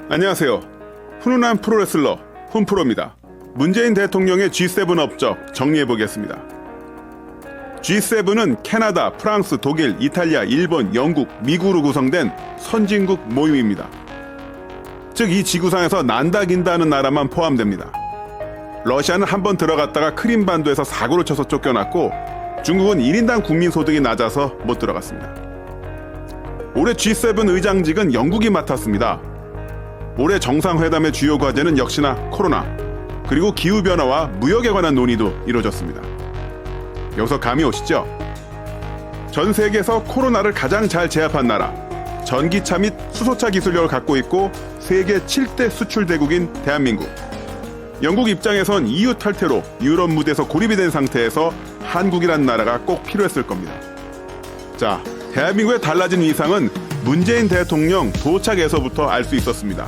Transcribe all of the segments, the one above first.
안녕하세요. 훈훈한 프로레슬러 훈프로입니다. 문재인 대통령의 G7 업적 정리해보겠습니다. G7은 캐나다, 프랑스, 독일, 이탈리아, 일본, 영국, 미국으로 구성된 선진국 모임입니다. 즉 이 지구상에서 난다긴다 하는 나라만 포함됩니다. 러시아는 한번 들어갔다가 크림반도에서 사고를 쳐서 쫓겨났고, 중국은 1인당 국민소득이 낮아서 못 들어갔습니다. 올해 G7 의장직은 영국이 맡았습니다. 올해 정상회담의 주요 과제는 역시나 코로나, 그리고 기후변화와 무역에 관한 논의도 이루어졌습니다. 여기서 감이 오시죠? 전 세계에서 코로나를 가장 잘 제압한 나라, 전기차 및 수소차 기술력을 갖고 있고 세계 7대 수출 대국인 대한민국. 영국 입장에선 EU 탈퇴로 유럽 무대에서 고립이 된 상태에서 한국이란 나라가 꼭 필요했을 겁니다. 자, 대한민국의 달라진 위상은 문재인 대통령 도착에서부터 알 수 있었습니다.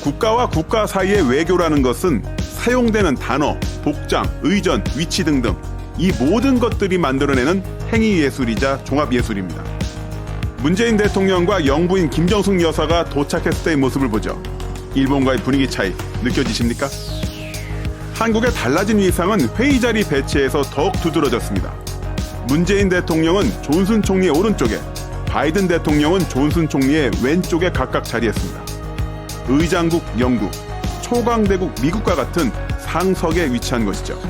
국가와 국가 사이의 외교라는 것은 사용되는 단어, 복장, 의전, 위치 등등 이 모든 것들이 만들어내는 행위예술이자 종합예술입니다. 문재인 대통령과 영부인 김정숙 여사가 도착했을 때의 모습을 보죠. 일본과의 분위기 차이 느껴지십니까? 한국의 달라진 위상은 회의 자리 배치에서 더욱 두드러졌습니다. 문재인 대통령은 존슨 총리의 오른쪽에, 바이든 대통령은 존슨 총리의 왼쪽에 각각 자리했습니다. 의장국 영국, 초강대국 미국과 같은 상석에 위치한 것이죠.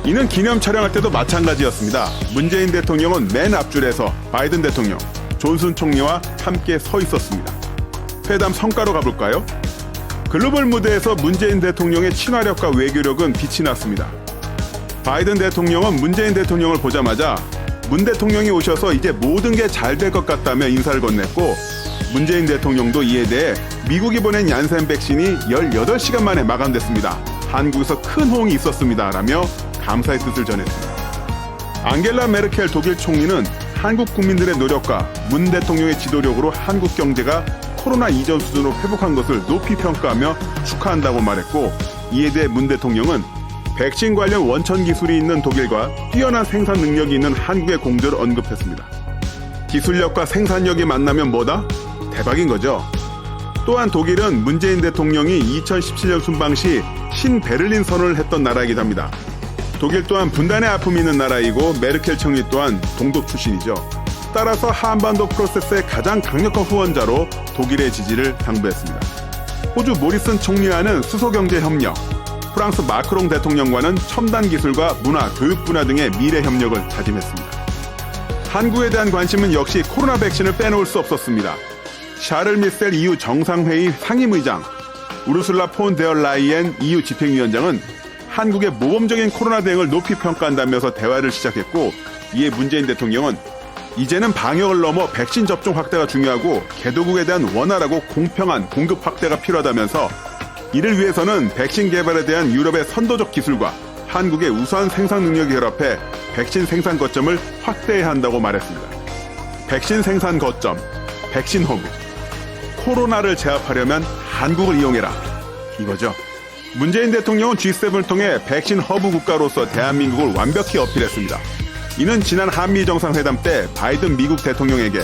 이는 기념 촬영할 때도 마찬가지였습니다. 문재인 대통령은 맨 앞줄에서 바이든 대통령, 존슨 총리와 함께 서 있었습니다. 회담 성과로 가볼까요? 글로벌 무대에서 문재인 대통령의 친화력과 외교력은 빛이 났습니다. 바이든 대통령은 문재인 대통령을 보자마자 문 대통령이 오셔서 이제 모든 게 잘 될 것 같다며 인사를 건넸고, 문재인 대통령도 이에 대해 미국이 보낸 얀센 백신이 18시간 만에 마감됐습니다. 한국에서 큰 호응이 있었습니다. 라며 감사의 뜻을 전했습니다. 앙겔라 메르켈 독일 총리는 한국 국민들의 노력과 문 대통령의 지도력으로 한국 경제가 코로나 이전 수준으로 회복한 것을 높이 평가하며 축하한다고 말했고, 이에 대해 문 대통령은 백신 관련 원천 기술이 있는 독일과 뛰어난 생산 능력이 있는 한국의 공조를 언급했습니다. 기술력과 생산력이 만나면 뭐다? 대박인 거죠. 또한 독일은 문재인 대통령이 2017년 순방 시 신베를린 선언을 했던 나라이기도 합니다. 독일 또한 분단의 아픔이 있는 나라이고 메르켈 총리 또한 동독 출신이죠. 따라서 한반도 프로세스의 가장 강력한 후원자로 독일의 지지를 당부했습니다. 호주 모리슨 총리와는 수소경제협력, 프랑스 마크롱 대통령과는 첨단 기술과 문화, 교육 분야 등의 미래 협력을 다짐했습니다. 한국에 대한 관심은 역시 코로나 백신을 빼놓을 수 없었습니다. 샤를 미셀 EU 정상회의 상임의장, 우르술라 폰 데어 라이엔 EU 집행위원장은 한국의 모범적인 코로나 대응을 높이 평가한다면서 대화를 시작했고, 이에 문재인 대통령은 이제는 방역을 넘어 백신 접종 확대가 중요하고 개도국에 대한 원활하고 공평한 공급 확대가 필요하다면서 이를 위해서는 백신 개발에 대한 유럽의 선도적 기술과 한국의 우수한 생산 능력이 결합해 백신 생산 거점을 확대해야 한다고 말했습니다. 백신 생산 거점, 백신 허브. 코로나를 제압하려면 한국을 이용해라. 이거죠. 문재인 대통령은 G7을 통해 백신 허브 국가로서 대한민국을 완벽히 어필했습니다. 이는 지난 한미 정상회담 때 바이든 미국 대통령에게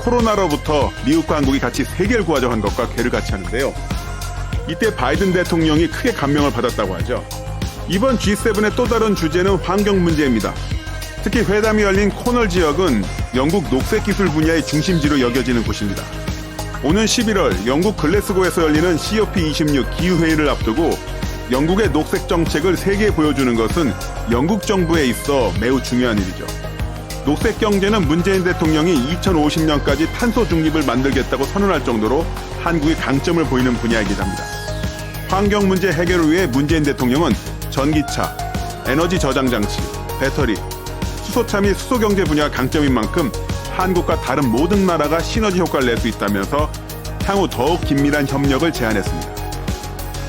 코로나로부터 미국과 한국이 같이 세계를 구하자고 한 것과 괴를 같이 하는데요. 이때 바이든 대통령이 크게 감명을 받았다고 하죠. 이번 G7의 또 다른 주제는 환경 문제입니다. 특히 회담이 열린 코널 지역은 영국 녹색기술 분야의 중심지로 여겨지는 곳입니다. 오는 11월 영국 글래스고에서 열리는 COP26 기후회의를 앞두고 영국의 녹색 정책을 세계에 보여주는 것은 영국 정부에 있어 매우 중요한 일이죠. 녹색 경제는 문재인 대통령이 2050년까지 탄소 중립을 만들겠다고 선언할 정도로 한국의 강점을 보이는 분야이기도 합니다. 환경 문제 해결을 위해 문재인 대통령은 전기차, 에너지 저장 장치, 배터리, 수소차 및 수소경제 분야가 강점인 만큼 한국과 다른 모든 나라가 시너지 효과를 낼 수 있다면서 향후 더욱 긴밀한 협력을 제안했습니다.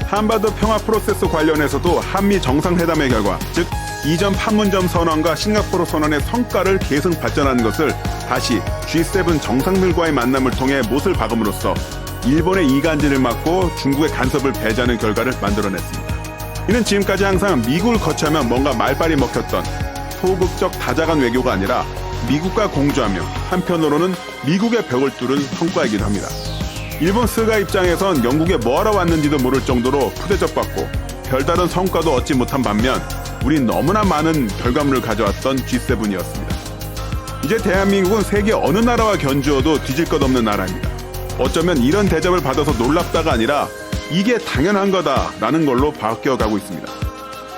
한반도 평화 프로세스 관련해서도 한미 정상회담의 결과, 즉 이전 판문점 선언과 싱가포르 선언의 성과를 계승 발전하는 것을 다시 G7 정상들과의 만남을 통해 못을 박음으로써 일본의 이간질을 막고 중국의 간섭을 배제하는 결과를 만들어냈습니다. 이는 지금까지 항상 미국을 거쳐하면 뭔가 말빨이 먹혔던 소극적 다자간 외교가 아니라 미국과 공조하며 한편으로는 미국의 벽을 뚫은 성과이기도 합니다. 일본 스가 입장에선 영국에 뭐하러 왔는지도 모를 정도로 푸대접받고 별다른 성과도 얻지 못한 반면 우린 너무나 많은 결과물을 가져왔던 G7이었습니다. 이제 대한민국은 세계 어느 나라와 견주어도 뒤질 것 없는 나라입니다. 어쩌면 이런 대접을 받아서 놀랍다가 아니라 이게 당연한 거다라는 걸로 바뀌어가고 있습니다.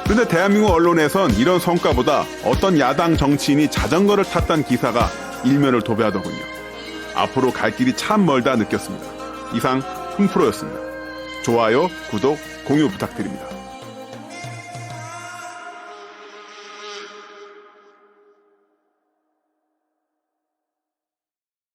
그런데 대한민국 언론에선 이런 성과보다 어떤 야당 정치인이 자전거를 탔다는 기사가 일면을 도배하더군요. 앞으로 갈 길이 참 멀다 느꼈습니다. 이상 흥프로였습니다. 좋아요, 구독, 공유 부탁드립니다.